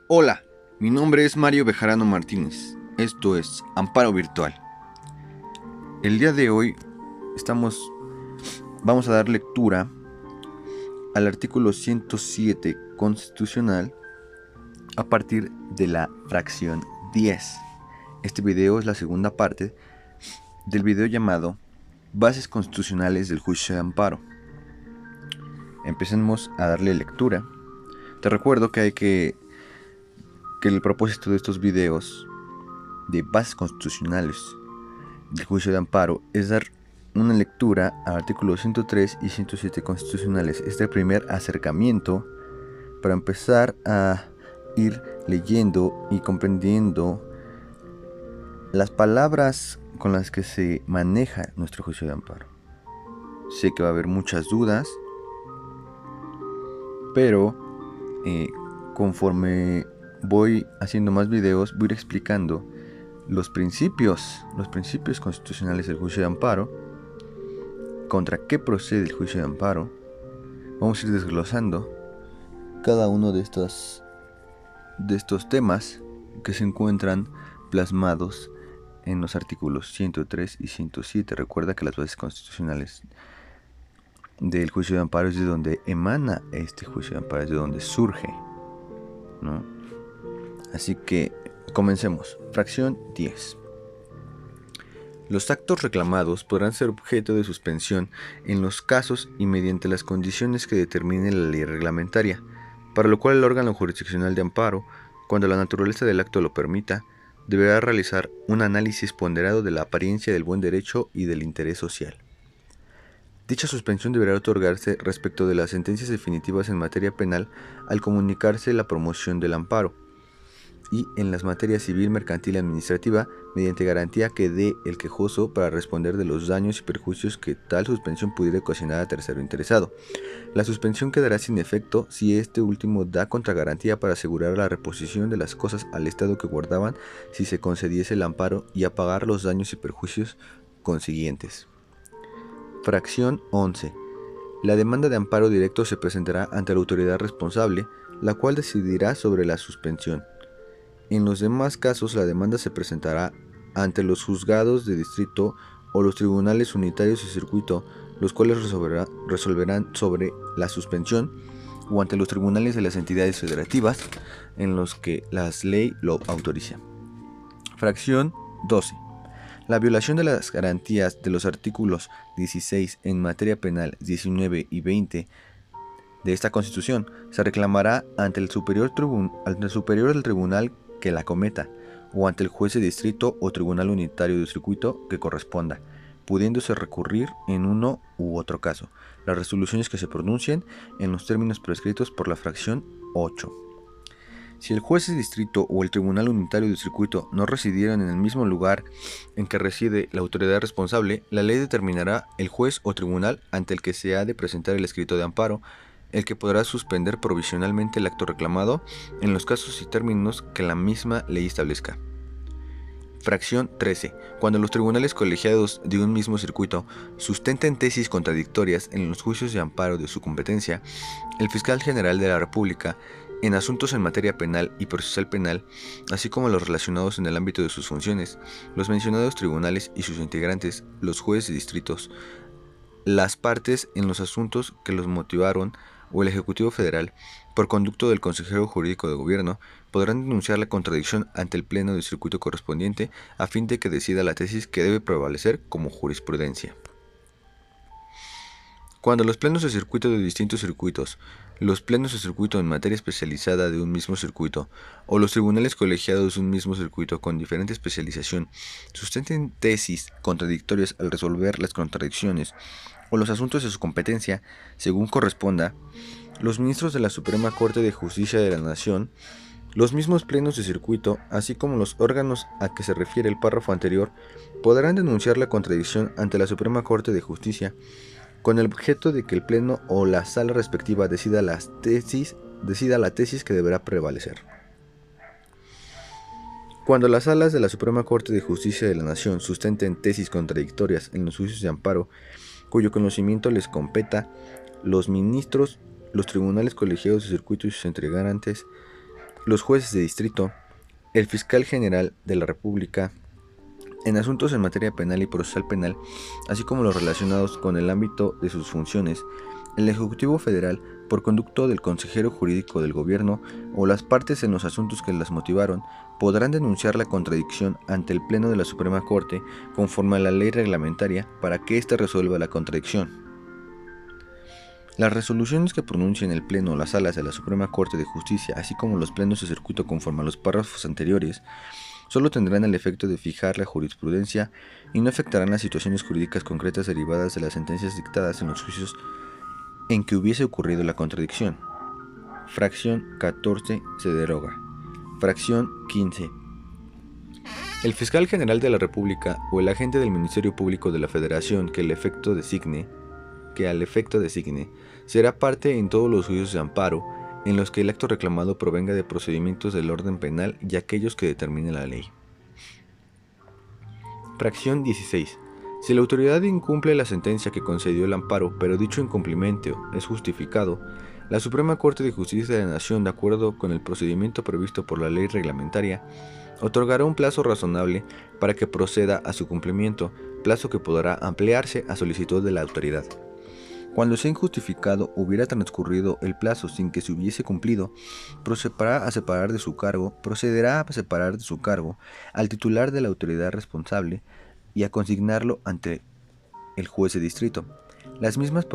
Hola, mi nombre es Mario Bejarano Martínez. Esto es Amparo Virtual. El día de hoy vamos a dar lectura al artículo 107 constitucional a partir de la fracción 10. Este video es la segunda parte del video llamado Bases constitucionales del juicio de amparo. Empecemos a darle lectura. Te recuerdo que el propósito de estos videos de bases constitucionales del juicio de amparo es dar una lectura al artículo 103 y 107 constitucionales. Este primer acercamiento para empezar a ir leyendo y comprendiendo las palabras con las que se maneja nuestro juicio de amparo. Sé que va a haber muchas dudas, pero conforme voy haciendo más videos, voy a ir explicando los principios constitucionales del juicio de amparo, contra qué procede el juicio de amparo. Vamos a ir desglosando cada uno de estos temas que se encuentran plasmados en los artículos 103 y 107. Recuerda que las bases constitucionales del juicio de amparo es de donde emana este juicio de amparo, es de donde surge, ¿no? Así que comencemos. Fracción 10. Los actos reclamados podrán ser objeto de suspensión en los casos y mediante las condiciones que determine la ley reglamentaria, para lo cual el órgano jurisdiccional de amparo, cuando la naturaleza del acto lo permita, deberá realizar un análisis ponderado de la apariencia del buen derecho y del interés social. Dicha suspensión deberá otorgarse respecto de las sentencias definitivas en materia penal al comunicarse la promoción del amparo, y en las materias civil, mercantil y administrativa, mediante garantía que dé el quejoso para responder de los daños y perjuicios que tal suspensión pudiera ocasionar a tercero interesado. La suspensión quedará sin efecto si este último da contragarantía para asegurar la reposición de las cosas al estado que guardaban si se concediese el amparo y a pagar los daños y perjuicios consiguientes. Fracción 11. La demanda de amparo directo se presentará ante la autoridad responsable, la cual decidirá sobre la suspensión. En los demás casos, la demanda se presentará ante los juzgados de distrito o los tribunales unitarios de circuito, los cuales resolverán sobre la suspensión, o ante los tribunales de las entidades federativas en los que la ley lo autorice. Fracción 12. La violación de las garantías de los artículos 16 en materia penal, 19 y 20 de esta Constitución se reclamará ante el superior del tribunal que la cometa, o ante el juez de distrito o tribunal unitario de circuito que corresponda, pudiéndose recurrir en uno u otro caso las resoluciones que se pronuncien en los términos prescritos por la fracción 8. Si el juez de distrito o el tribunal unitario de circuito no residieran en el mismo lugar en que reside la autoridad responsable, la ley determinará el juez o tribunal ante el que se ha de presentar el escrito de amparo, el que podrá suspender provisionalmente el acto reclamado en los casos y términos que la misma ley establezca. Fracción 13. Cuando los tribunales colegiados de un mismo circuito sustenten tesis contradictorias en los juicios de amparo de su competencia, el fiscal general de la República, en asuntos en materia penal y procesal penal, así como los relacionados en el ámbito de sus funciones, los mencionados tribunales y sus integrantes, los jueces de distritos, las partes en los asuntos que los motivaron o el Ejecutivo Federal, por conducto del consejero jurídico de gobierno, podrán denunciar la contradicción ante el pleno del circuito correspondiente a fin de que decida la tesis que debe prevalecer como jurisprudencia. Cuando los plenos de circuito de distintos circuitos, los plenos de circuito en materia especializada de un mismo circuito o los tribunales colegiados de un mismo circuito con diferente especialización sustenten tesis contradictorias al resolver las contradicciones o los asuntos de su competencia, según corresponda, los ministros de la Suprema Corte de Justicia de la Nación, los mismos plenos de circuito, así como los órganos a que se refiere el párrafo anterior, podrán denunciar la contradicción ante la Suprema Corte de Justicia, con el objeto de que el pleno o la sala respectiva decida la tesis que deberá prevalecer. Cuando las salas de la Suprema Corte de Justicia de la Nación sustenten tesis contradictorias en los juicios de amparo, cuyo conocimiento les competa, los ministros, los tribunales colegiados de circuito y sus integrantes los jueces de distrito, el fiscal general de la República, en asuntos en materia penal y procesal penal, así como los relacionados con el ámbito de sus funciones, el Ejecutivo Federal, por conducto del consejero jurídico del gobierno o las partes en los asuntos que las motivaron, podrán denunciar la contradicción ante el Pleno de la Suprema Corte conforme a la ley reglamentaria para que éste resuelva la contradicción. Las resoluciones que pronuncien el Pleno o las salas de la Suprema Corte de Justicia, así como los plenos de circuito conforme a los párrafos anteriores, solo tendrán el efecto de fijar la jurisprudencia y no afectarán las situaciones jurídicas concretas derivadas de las sentencias dictadas en los juicios en que hubiese ocurrido la contradicción. Fracción 14 se deroga. Fracción 15. El fiscal general de la República o el agente del Ministerio Público de la Federación que al efecto designe, será parte en todos los juicios de amparo en los que el acto reclamado provenga de procedimientos del orden penal y aquellos que determine la ley. Fracción 16. Si la autoridad incumple la sentencia que concedió el amparo, pero dicho incumplimiento es justificado, la Suprema Corte de Justicia de la Nación, de acuerdo con el procedimiento previsto por la ley reglamentaria, otorgará un plazo razonable para que proceda a su cumplimiento, plazo que podrá ampliarse a solicitud de la autoridad. Cuando sea injustificado hubiera transcurrido el plazo sin que se hubiese cumplido, procederá a separar de su cargo al titular de la autoridad responsable y a consignarlo ante el juez de distrito. Las mismas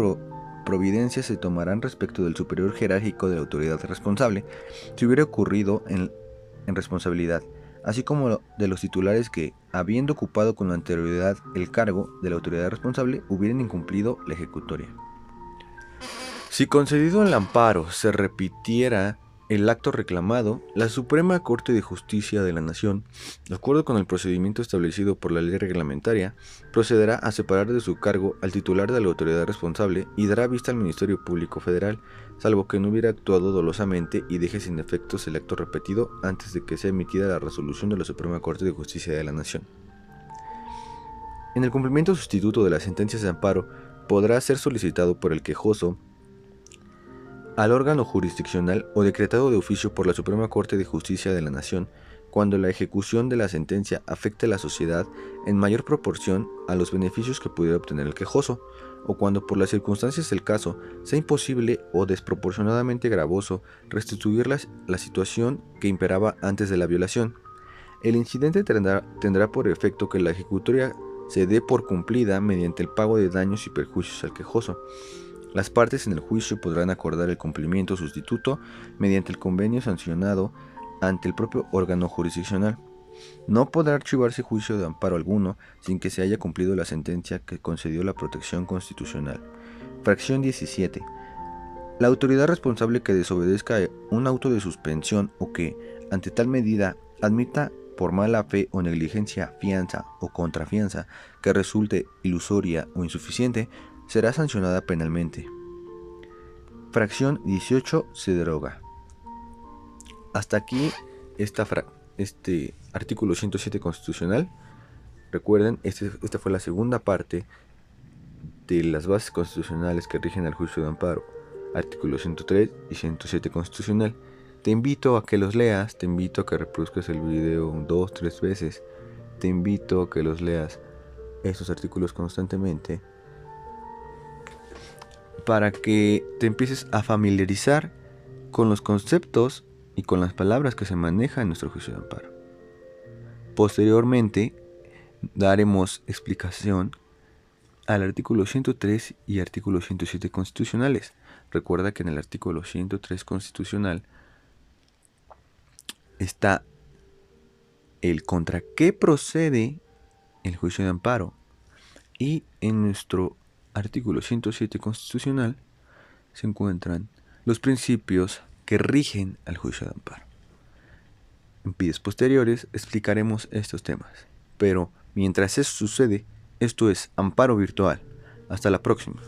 providencias se tomarán respecto del superior jerárquico de la autoridad responsable, si hubiera ocurrido en responsabilidad, así como de los titulares que, habiendo ocupado con anterioridad el cargo de la autoridad responsable, hubieran incumplido la ejecutoria. Si concedido el amparo se repitiera el acto reclamado, la Suprema Corte de Justicia de la Nación, de acuerdo con el procedimiento establecido por la ley reglamentaria, procederá a separar de su cargo al titular de la autoridad responsable y dará vista al Ministerio Público Federal, salvo que no hubiera actuado dolosamente y deje sin efectos el acto repetido antes de que sea emitida la resolución de la Suprema Corte de Justicia de la Nación. En el cumplimiento sustituto de las sentencias de amparo, podrá ser solicitado por el quejoso al órgano jurisdiccional o decretado de oficio por la Suprema Corte de Justicia de la Nación cuando la ejecución de la sentencia afecte a la sociedad en mayor proporción a los beneficios que pudiera obtener el quejoso, o cuando por las circunstancias del caso sea imposible o desproporcionadamente gravoso restituir la situación que imperaba antes de la violación. El incidente tendrá por efecto que la ejecutoria se dé por cumplida mediante el pago de daños y perjuicios al quejoso. Las partes en el juicio podrán acordar el cumplimiento sustituto mediante el convenio sancionado ante el propio órgano jurisdiccional. No podrá archivarse juicio de amparo alguno sin que se haya cumplido la sentencia que concedió la protección constitucional. Fracción 17. La autoridad responsable que desobedezca un auto de suspensión o que, ante tal medida, admita por mala fe o negligencia fianza o contrafianza que resulte ilusoria o insuficiente, será sancionada penalmente. Fracción 18 se deroga. Hasta aquí este artículo 107 constitucional. Recuerden, esta fue la segunda parte de las bases constitucionales que rigen al juicio de amparo. Artículos 103 y 107 constitucional. Te invito a que los leas, te invito a que reproduzcas el video 2-3 veces. Te invito a que los leas estos artículos constantemente, para que te empieces a familiarizar con los conceptos y con las palabras que se manejan en nuestro juicio de amparo. Posteriormente, daremos explicación al artículo 103 y artículo 107 constitucionales. Recuerda que en el artículo 103 constitucional está el contra qué procede el juicio de amparo, y en nuestro artículo 107 constitucional se encuentran los principios que rigen al juicio de amparo. En videos posteriores explicaremos estos temas, pero mientras eso sucede, esto es Amparo Virtual. Hasta la próxima.